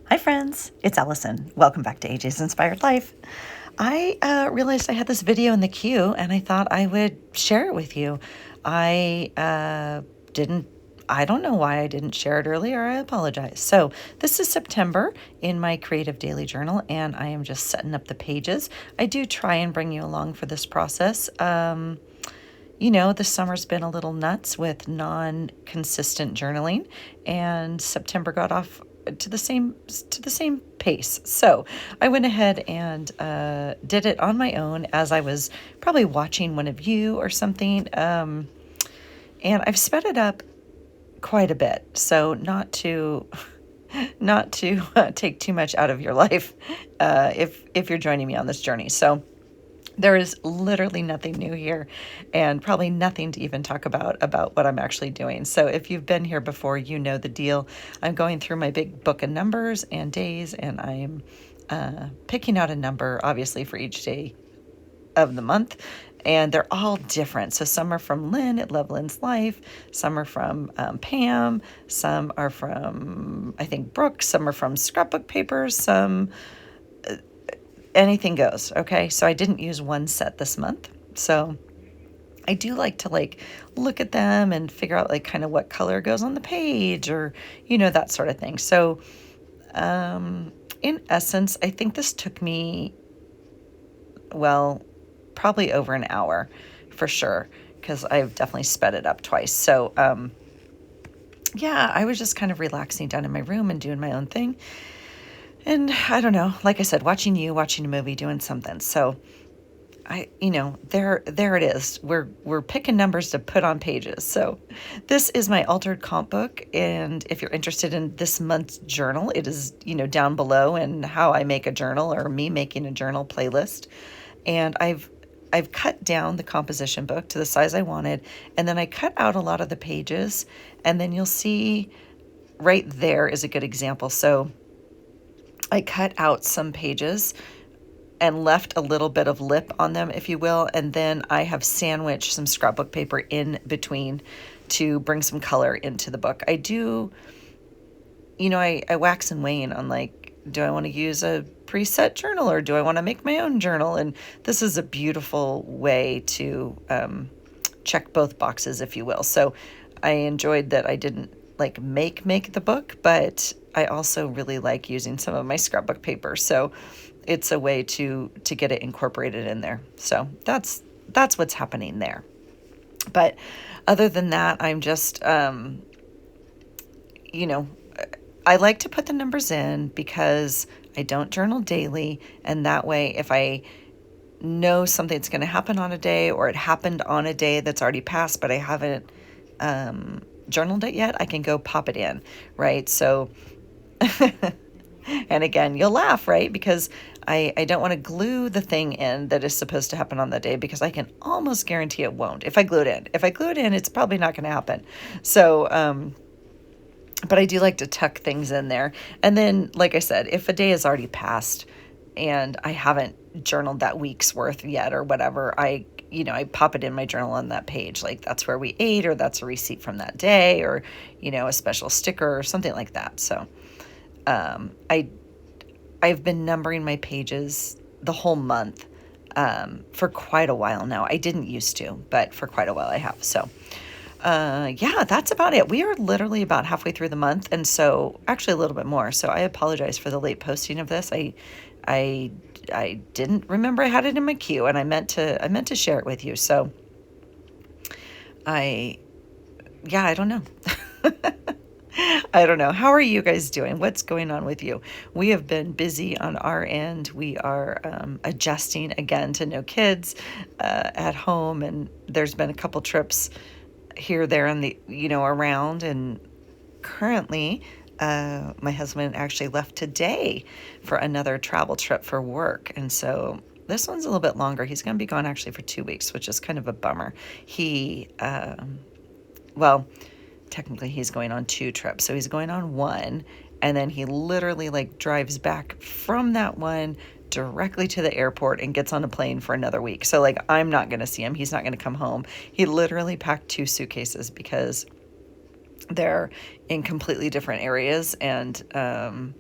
Hi friends, it's Allison. Welcome back to AJ's Inspired Life. I realized I had this video in the queue and I thought I would share it with you. I didn't, I don't know why I didn't share it earlier. I apologize. So this is September in my Creative Daily Journal and I am just setting up the pages. I do try and bring you along for this process. The summer's been a little nuts with non-consistent journaling, and September got off to the same pace. So I went ahead and did it on my own as I was probably watching one of you or something. And I've sped it up quite a bit, so not to take too much out of your life if you're joining me on this journey. So there is literally nothing new here and probably nothing to even talk about what I'm actually doing. So if you've been here before, you know the deal. I'm going through my big book of numbers and days, and I'm picking out a number, obviously, for each day of the month. And they're all different. So some are from Lynn at Love Lynn's Life. Some are from Pam. Some are from, I think, Brooke. Some are from Scrapbook Papers. Some anything goes. Okay. So I didn't use one set this month. So I do like to look at them and figure out kind of what color goes on the page or, that sort of thing. So, in essence, I think this took me, well, probably over an hour for sure, because I've definitely sped it up twice. So, yeah, I was just kind of relaxing down in my room and doing my own thing. And I don't know, like I said, watching a movie, doing something. So there it is. We're picking numbers to put on pages. So this is my altered comp book. And if you're interested in this month's journal, it is, down below, and how I make a journal or me making a journal playlist. And I've cut down the composition book to the size I wanted. And then I cut out a lot of the pages, and then you'll see right there is a good example. So I cut out some pages and left a little bit of lip on them, if you will, and then I have sandwiched some scrapbook paper in between to bring some color into the book. I do, I wax and wane on do I want to use a preset journal or do I want to make my own journal? And this is a beautiful way to check both boxes, if you will. So I enjoyed that I didn't make the book, but I also really like using some of my scrapbook paper. So it's a way to get it incorporated in there. So that's what's happening there. But other than that, I'm just, I like to put the numbers in because I don't journal daily. And that way, if I know something's going to happen on a day, or it happened on a day that's already passed, but I haven't journaled it yet, I can go pop it in, right? So, and again, you'll laugh, right? Because I don't want to glue the thing in that is supposed to happen on the day, because I can almost guarantee it won't. If I glue it in, it's probably not going to happen. So, but I do like to tuck things in there. And then, like I said, if a day has already passed and I haven't journaled that week's worth yet or whatever, I pop it in my journal on that page. That's where we ate, or that's a receipt from that day, or, a special sticker or something like that. So, I've been numbering my pages the whole month, for quite a while now. I didn't used to, but for quite a while I have. So, yeah, that's about it. We are literally about halfway through the month, and so actually a little bit more. So I apologize for the late posting of this. I didn't remember I had it in my queue, and I meant to share it with you. So I don't know. I don't know. How are you guys doing? What's going on with you? We have been busy on our end. We are adjusting again to no kids at home, and there's been a couple trips here, there, and around. And currently, my husband actually left today for another travel trip for work, and so this one's a little bit longer. He's going to be gone actually for 2 weeks, which is kind of a bummer. He, technically he's going on 2 trips. So he's going on one, and then he literally drives back from that one directly to the airport and gets on a plane for another week. So I'm not going to see him. He's not going to come home. He literally packed 2 suitcases because they're in completely different areas, and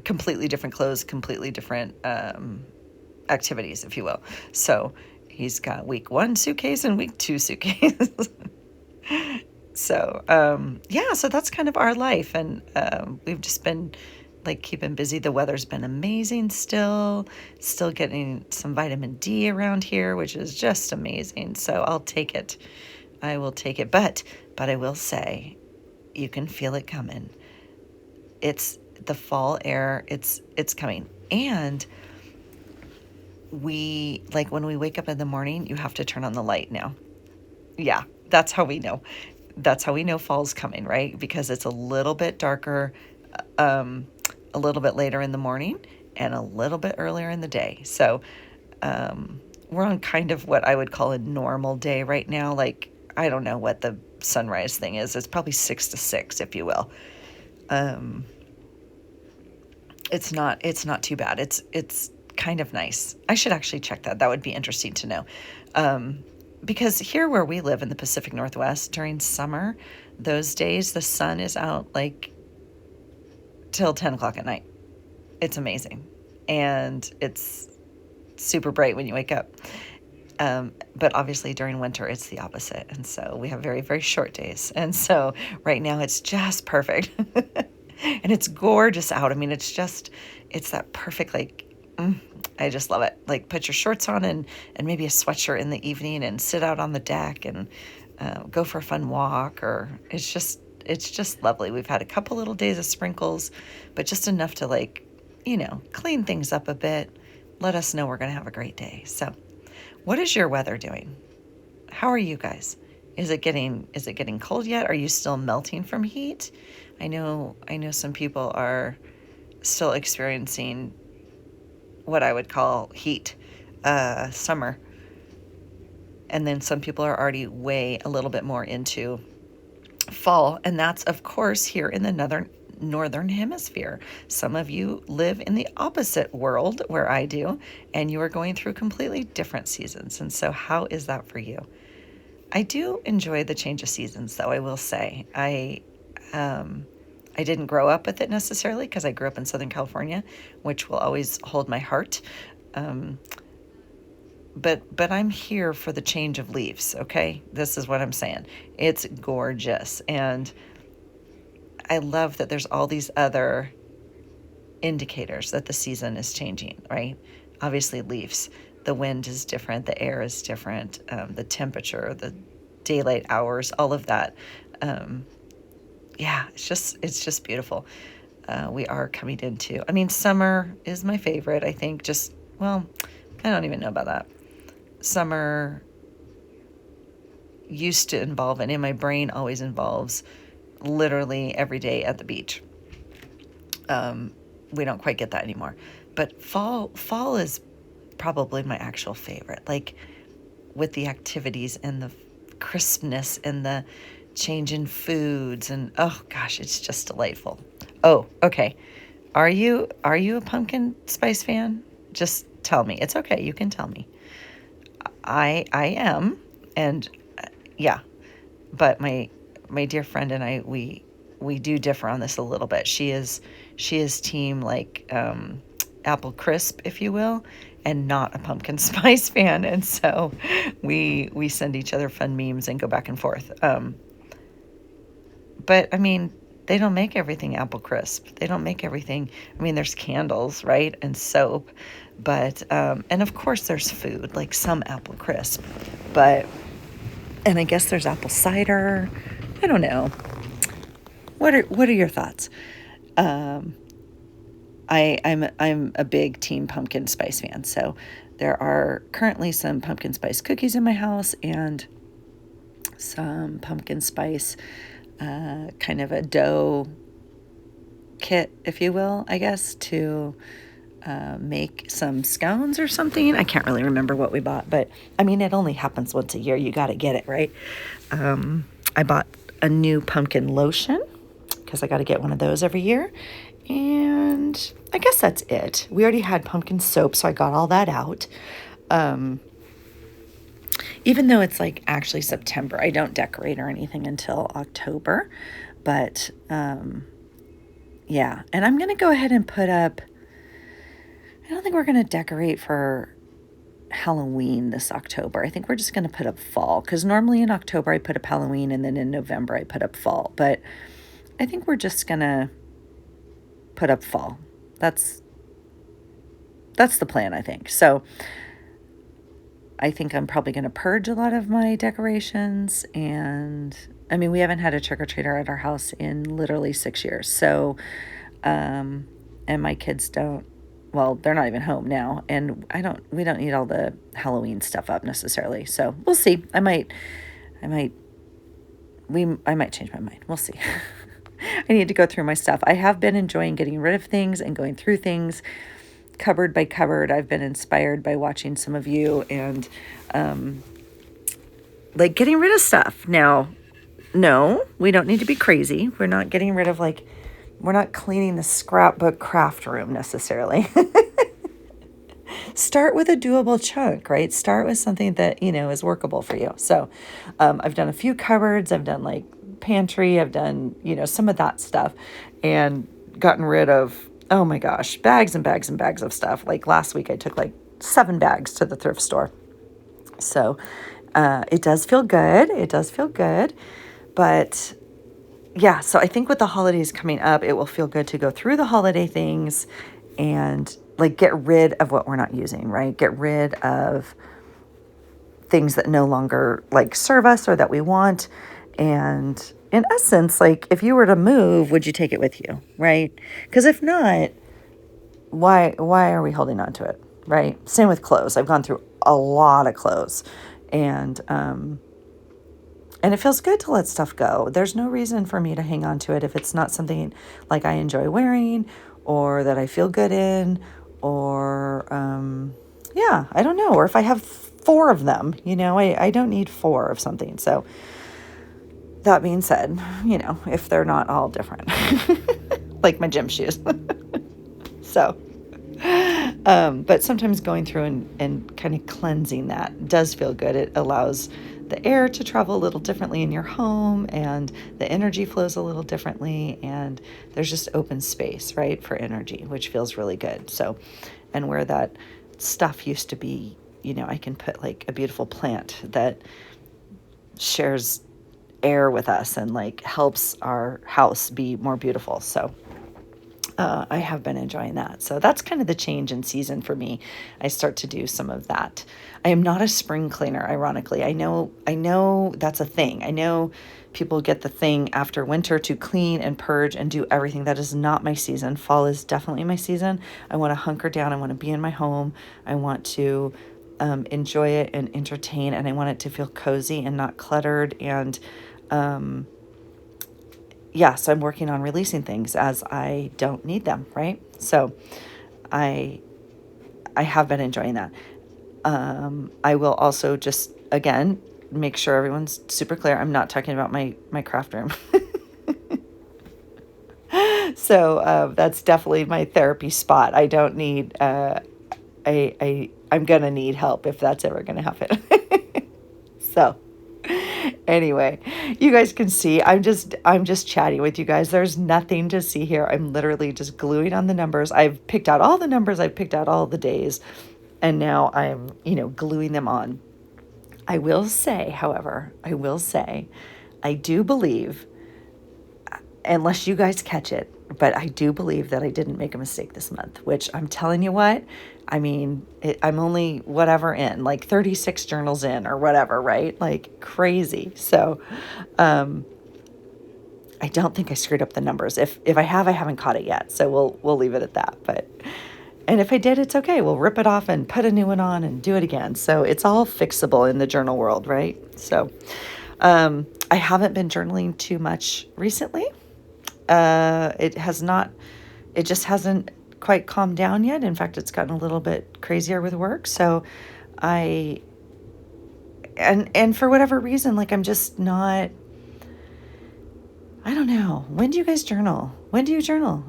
completely different clothes, completely different activities, if you will. So he's got week 1 suitcase and week 2 suitcase. So, yeah, so that's kind of our life. And we've just been like keeping busy. The weather's been amazing still getting some vitamin D around here, which is just amazing. So I'll take it. I will take it. But I will say, you can feel it coming. It's the fall air. It's coming. And when we wake up in the morning, you have to turn on the light now. Yeah, that's how we know. That's how we know fall's coming, right? Because it's a little bit darker, a little bit later in the morning and a little bit earlier in the day. So we're on kind of what I would call a normal day right now. Like, I don't know what the sunrise thing is. It's probably 6 to 6, if you will. It's not too bad. It's kind of nice. I should actually check that. That would be interesting to know. Because here where we live in the Pacific Northwest, during summer, those days the sun is out like till 10 o'clock at night. It's amazing. And it's super bright when you wake up. But obviously during winter, it's the opposite. And so we have very, very short days. And so right now it's just perfect. And it's gorgeous out. I mean, it's that perfect, I just love it. Like, put your shorts on and maybe a sweatshirt in the evening and sit out on the deck and go for a fun walk. Or it's just lovely. We've had a couple little days of sprinkles, but just enough to clean things up a bit. Let us know we're going to have a great day. So what is your weather doing? How are you guys? Is it getting cold yet? Are you still melting from heat? I know some people are still experiencing what I would call heat, summer. And then some people are already way a little bit more into fall. And that's, of course, here in the northern hemisphere. Some of you live in the opposite world where I do, and you are going through completely different seasons. And so how is that for you? I do enjoy the change of seasons, though, I will say. I didn't grow up with it necessarily because I grew up in Southern California, which will always hold my heart. But I'm here for the change of leaves, okay? This is what I'm saying. It's gorgeous. And I love that there's all these other indicators that the season is changing, right? Obviously, leaves. The wind is different. The air is different. The temperature, the daylight hours, all of that. Yeah, it's just beautiful. We are coming into, summer is my favorite, I think. I don't even know about that. Summer used to involve, and in my brain always involves, literally every day at the beach. We don't quite get that anymore. But fall is probably my actual favorite, like with the activities and the crispness and the change in foods, and oh gosh, it's just delightful. Oh, okay. Are you a pumpkin spice fan? Just tell me. It's okay. You can tell me. I am, and yeah, but my dear friend and I, we do differ on this a little bit. She is team apple crisp, if you will, and not a pumpkin spice fan. And so we send each other fun memes and go back and forth. But they don't make everything apple crisp. They don't make everything. There's candles, right? And soap, but, and of course there's food, like some apple crisp, and I guess there's apple cider. I don't know. What are your thoughts? I'm a big team pumpkin spice fan. So there are currently some pumpkin spice cookies in my house and some pumpkin spice, kind of a dough kit, if you will, I guess, to make some scones or something. I can't really remember what we bought, but it only happens once a year. You got to get it, right? I bought a new pumpkin lotion because I got to get one of those every year. And I guess that's it. We already had pumpkin soap, so I got all that out. Even though it's actually September, I don't decorate or anything until October, but Yeah, and I'm going to go ahead and put up, I don't think we're going to decorate for Halloween this October. I think we're just going to put up fall, because normally in October I put up Halloween and then in November I put up fall. But I think we're just going to put up fall. That's the plan, I think. So I think I'm probably going to purge a lot of my decorations. And I mean, we haven't had a trick-or-treater at our house in literally 6 years. So, and my kids don't, well, they're not even home now. And we don't need all the Halloween stuff up necessarily. So we'll see. I might change my mind. We'll see. I need to go through my stuff. I have been enjoying getting rid of things and going through things cupboard by cupboard. I've been inspired by watching some of you and like getting rid of stuff. Now, no, we don't need to be crazy. We're not getting rid of we're not cleaning the scrapbook craft room necessarily. Start with a doable chunk, right? Start with something that, is workable for you. So I've done a few cupboards. I've done pantry. I've done, some of that stuff and gotten rid of, oh my gosh, bags and bags and bags of stuff. Like last week I took 7 bags to the thrift store. So it does feel good. It does feel good. But yeah, so I think with the holidays coming up, it will feel good to go through the holiday things and get rid of what we're not using, right? Get rid of things that no longer serve us or that we want. And in essence, if you were to move, would you take it with you, right? Because if not, why are we holding on to it, right? Same with clothes. I've gone through a lot of clothes, and it feels good to let stuff go. There's no reason for me to hang on to it if it's not something I enjoy wearing or that I feel good in, or yeah, I don't know. Or if I have 4 of them, I don't need 4 of something. So that being said, if they're not all different, like my gym shoes. So, but sometimes going through and kind of cleansing that does feel good. It allows the air to travel a little differently in your home, and the energy flows a little differently, and there's just open space, right, for energy, which feels really good. So, and where that stuff used to be, I can put a beautiful plant that shares air with us and helps our house be more beautiful. So I have been enjoying that. So that's kind of the change in season for me. I start to do some of that. I am not a spring cleaner, ironically. I know that's a thing. I know people get the thing after winter to clean and purge and do everything. That is not my season. Fall is definitely my season. I want to hunker down. I want to be in my home. I want to enjoy it and entertain, and I want it to feel cozy and not cluttered. And so I'm working on releasing things as I don't need them, right? So I have been enjoying that. I will also just, again, make sure everyone's super clear. I'm not talking about my craft room. So that's definitely my therapy spot. I don't need, I'm going to need help if that's ever going to happen. So anyway, you guys can see I'm just chatting with you guys. There's nothing to see here. I'm literally just gluing on the numbers. I've picked out all the numbers. I've picked out all the days, and now I'm, gluing them on. I will say, however, I do believe, unless you guys catch it, but I do believe that I didn't make a mistake this month, which I'm telling you what, I mean, I'm only whatever in, 36 journals in or whatever, right? Crazy. So I don't think I screwed up the numbers. If I have, I haven't caught it yet. So we'll leave it at that. And if I did, it's okay. We'll rip it off and put a new one on and do it again. So it's all fixable in the journal world, right? So I haven't been journaling too much recently. It just hasn't quite calmed down yet. In fact, it's gotten a little bit crazier with work. So and for whatever reason, I'm just not, I don't know. When do you guys journal? When do you journal?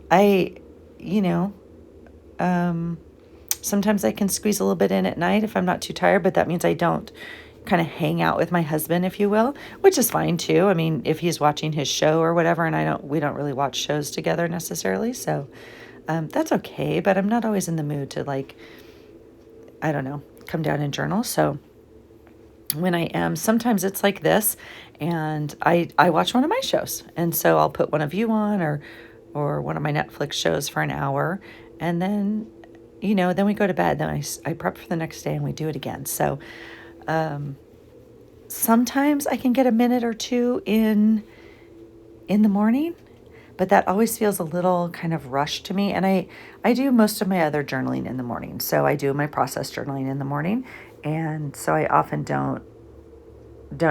Sometimes I can squeeze a little bit in at night if I'm not too tired, but that means I don't, kind of hang out with my husband, if you will, which is fine too. I mean, if he's watching his show or whatever, and we don't really watch shows together necessarily. So, that's okay, but I'm not always in the mood to like, I don't know, come down and journal. So when I am, sometimes it's like this, and I watch one of my shows, and so I'll put one of you on, or one of my Netflix shows for an hour, and then, then we go to bed. Then I prep for the next day, and we do it again. So sometimes I can get a minute or two in the morning, but that always feels a little kind of rushed to me. And I do most of my other journaling in the morning. So I do my process journaling in the morning. And so I often don't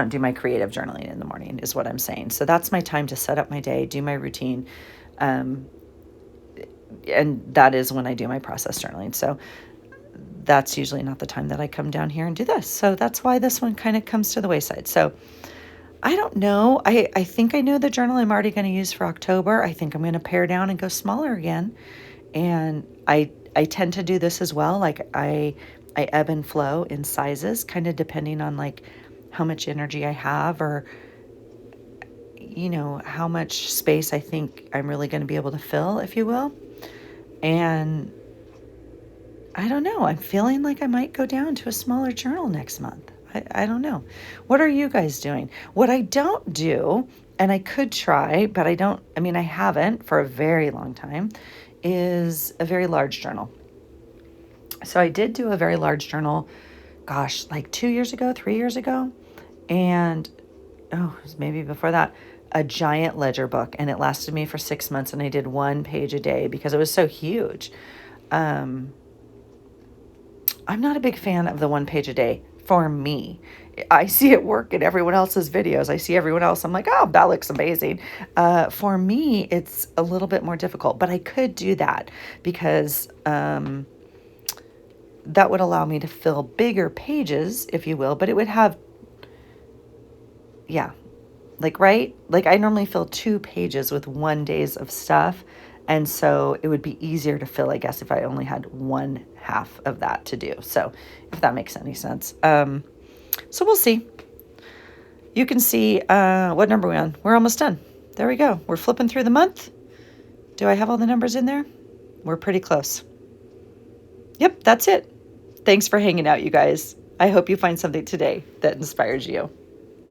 do my creative journaling in the morning, is what I'm saying. So that's my time to set up my day, do my routine. And that is when I do my process journaling. So that's usually not the time that I come down here and do this. So that's why this one kind of comes to the wayside. So I don't know. I think I know the journal I'm already going to use for October. I think I'm going to pare down and go smaller again. And I tend to do this as well. Like I ebb and flow in sizes, kind of depending on like how much energy I have, or how much space I think I'm really going to be able to fill, if you will. And I don't know. I'm feeling like I might go down to a smaller journal next month. I don't know. What are you guys doing? What I don't do, and I could try, but I haven't for a very long time, is a very large journal. So I did do a very large journal, gosh, like 2 years ago, 3 years ago. And, it was maybe before that, a giant ledger book. And it lasted me for 6 months, and I did 1 page a day because it was so huge. I'm not a big fan of the 1 page a day for me. I see it work in everyone else's videos. I see everyone else. I'm like, oh, that looks amazing. For me, it's a little bit more difficult, but I could do that because that would allow me to fill bigger pages, if you will, but it would have, right? Like I normally fill 2 pages with 1 days of stuff. And so it would be easier to fill, I guess, if I only had 1/2 of that to do. So if that makes any sense. So we'll see. You can see what number we're on. We're almost done. There we go. We're flipping through the month. Do I have all the numbers in there? We're pretty close. Yep, that's it. Thanks for hanging out, you guys. I hope you find something today that inspires you.